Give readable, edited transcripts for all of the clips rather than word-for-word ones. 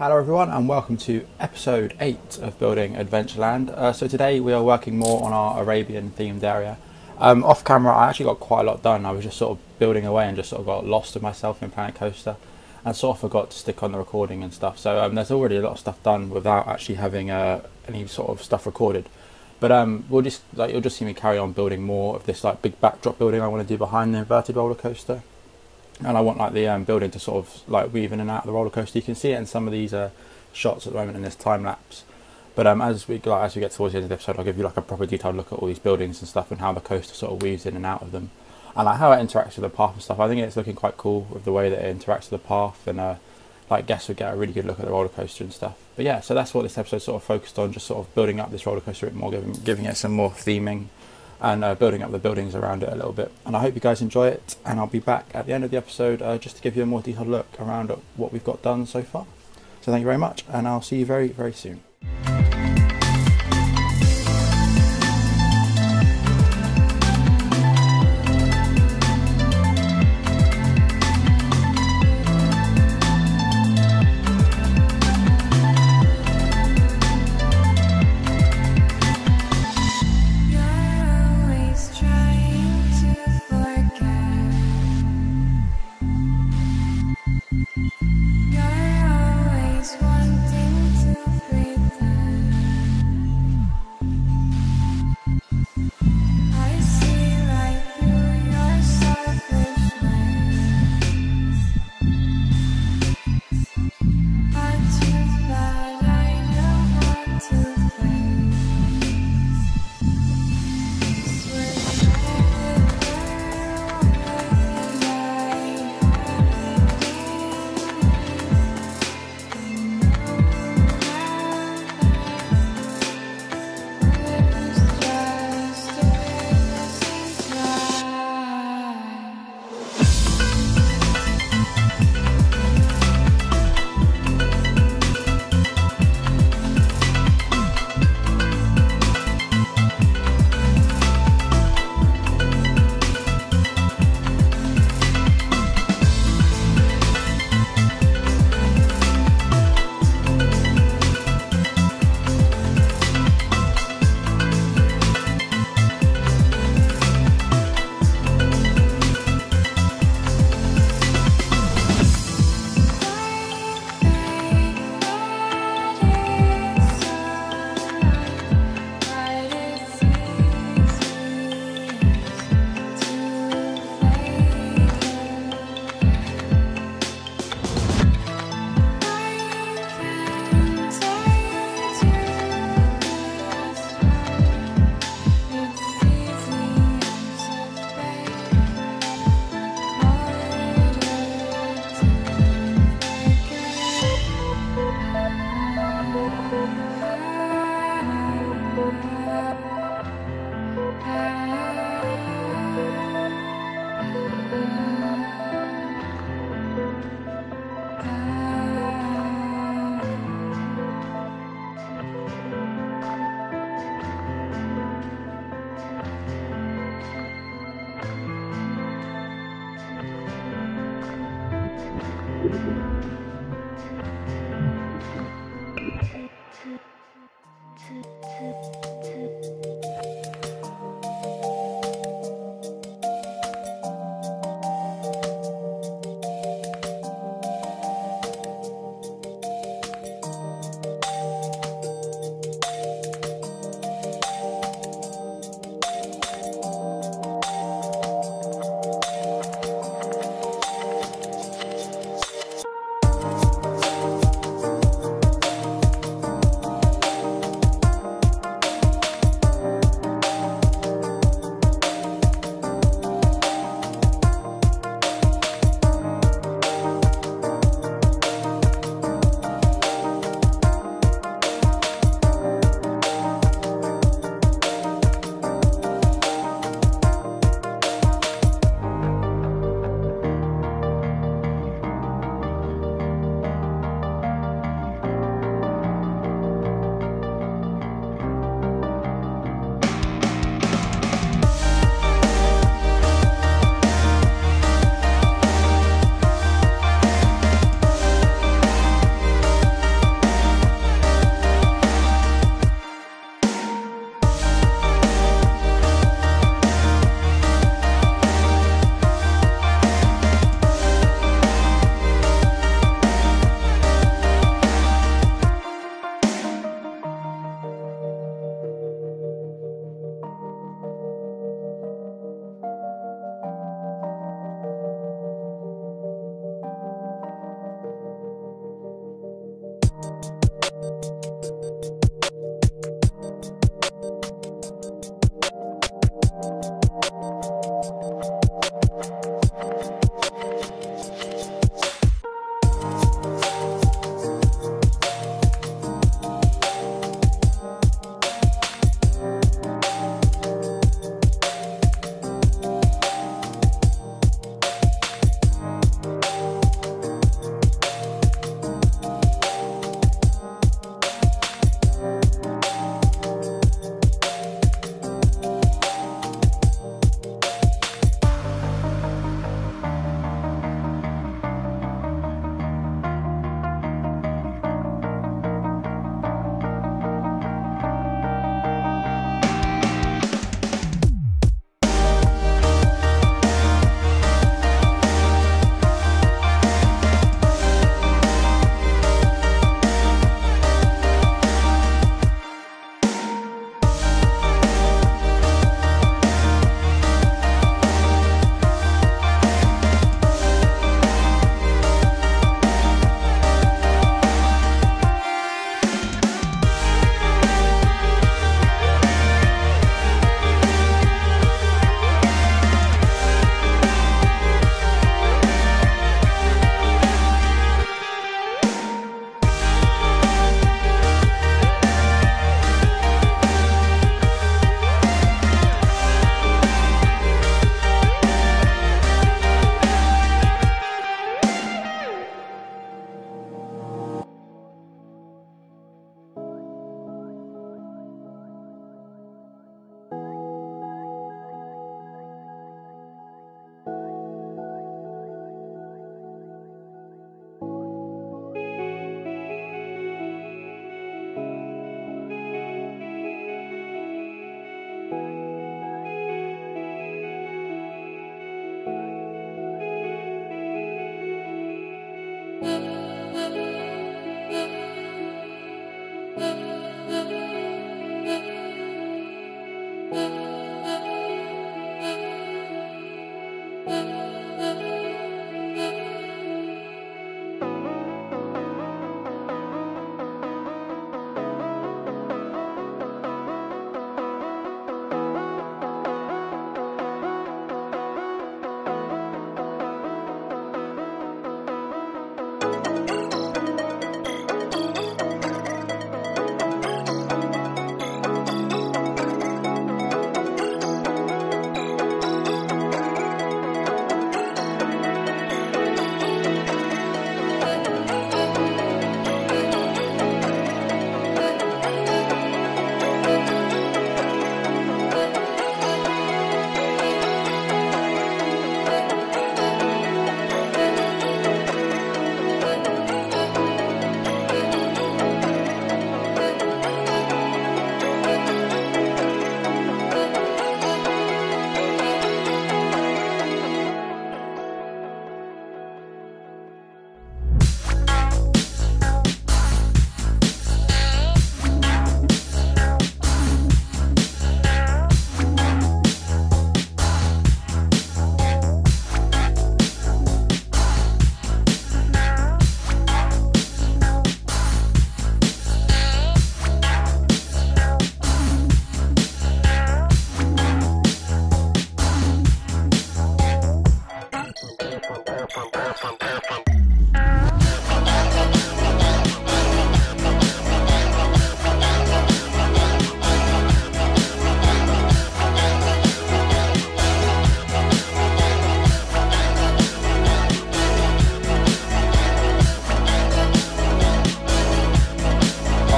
Hello everyone and welcome to episode 8 of building Adventureland. So today we are working more on our Arabian themed area. Off camera I actually got quite a lot done. I was just sort of building away and just sort of got lost with myself in Planet Coaster and sort of forgot to stick on the recording and stuff. So there's already a lot of stuff done without actually having any sort of stuff recorded. But you'll just see me carry on building more of this big backdrop building I want to do behind the inverted roller coaster. And I want the building to sort of weave in and out of the roller coaster. You can see it in some of these shots at the moment in this time lapse. But as we get towards the end of the episode, I'll give you a proper detailed look at all these buildings and stuff and how the coaster sort of weaves in and out of them, and how it interacts with the path and stuff. I think it's looking quite cool with the way that it interacts with the path, and guests would get a really good look at the roller coaster and stuff. But yeah, so that's what this episode sort of focused on, just sort of building up this roller coaster a bit more, giving it some more theming, and building up the buildings around it a little bit. And I hope you guys enjoy it, and I'll be back at the end of the episode just to give you a more detailed look around at what we've got done so far. So thank you very much, and I'll see you very, very soon.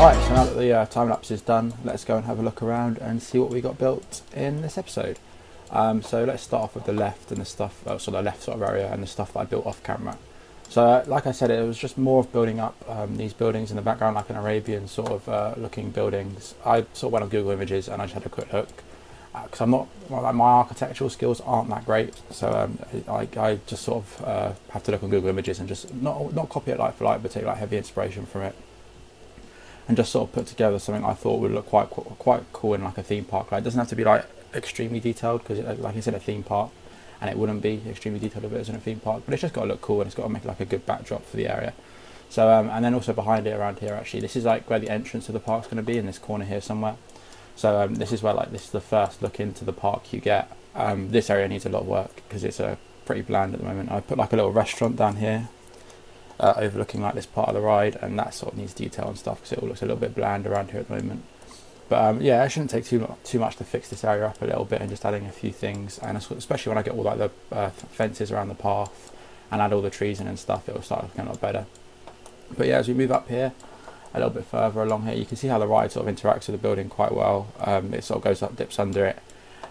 Alright, so now that the time lapse is done, let's go and have a look around and see what we got built in this episode. So let's start off with the left and the stuff, so the left sort of area and the stuff that I built off camera. So like I said, it was just more of building up these buildings in the background, like an Arabian sort of looking buildings. I sort of went on Google Images and I just had a quick look, because I'm not, like, my architectural skills aren't that great, so I just sort of have to look on Google Images and just not copy it like for like, but take like heavy inspiration from it, and just sort of put together something I thought would look quite cool in like a theme park. Like, it doesn't have to be like extremely detailed, because like it's in a theme park, and it wouldn't be extremely detailed if it was in a theme park, but it's just got to look cool and it's got to make like a good backdrop for the area. So and then also behind it around here, actually, this is like where the entrance to the park's going to be, in this corner here somewhere. So this is where, like, this is the first look into the park you get. This area needs a lot of work because it's pretty bland at the moment. I put like a little restaurant down here, overlooking like this part of the ride, and that sort of needs detail and stuff because it all looks a little bit bland around here at the moment. But yeah, it shouldn't take too much to fix this area up a little bit, and just adding a few things, and especially when I get all like the fences around the path and add all the trees in and stuff, it will start looking a lot better. But yeah, as we move up here a little bit further along here, you can see how the ride sort of interacts with the building quite well. It sort of goes up, dips under it,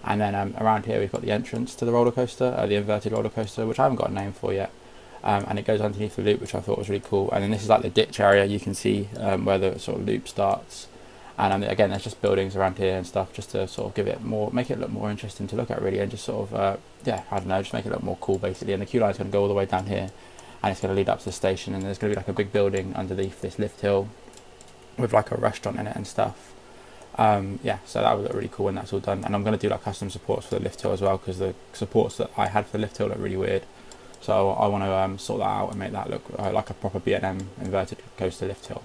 and then around here we've got the entrance to the roller coaster, the inverted roller coaster, which I haven't got a name for yet. And it goes underneath the loop, which I thought was really cool. And then this is like the ditch area, you can see where the sort of loop starts. And again, there's just buildings around here and stuff, just to sort of give it more, make it look more interesting to look at really, and just sort of yeah, I don't know, just make it look more cool basically. And the queue line's going to go all the way down here, and it's going to lead up to the station, and there's going to be like a big building underneath this lift hill with like a restaurant in it and stuff. Yeah, so that would look really cool when that's all done. And I'm going to do like custom supports for the lift hill as well, because the supports that I had for the lift hill look really weird. So I want to sort that out and make that look like a proper B&M inverted coaster lift hill.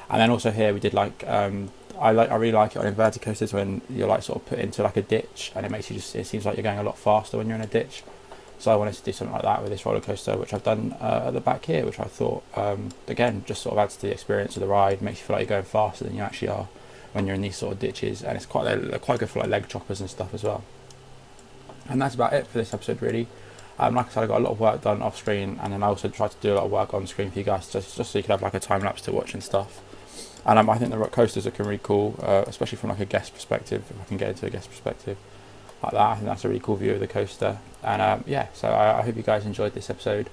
And then also here we did like I really like it on inverted coasters when you're like sort of put into like a ditch, and it makes you it seems like you're going a lot faster when you're in a ditch. So I wanted to do something like that with this roller coaster, which I've done at the back here, which I thought again just sort of adds to the experience of the ride, makes you feel like you're going faster than you actually are when you're in these sort of ditches, and it's quite good for like leg choppers and stuff as well. And that's about it for this episode really. Like I said, I got a lot of work done off screen, and then I also tried to do a lot of work on screen for you guys, just so you could have like a time lapse to watch and stuff. And I think the coasters are looking really cool, especially from like a guest perspective. If I can get into a guest perspective like that, I think that's a really cool view of the coaster. And yeah, so I hope you guys enjoyed this episode.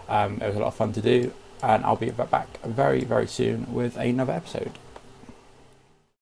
It was a lot of fun to do, and I'll be back very, very soon with another episode.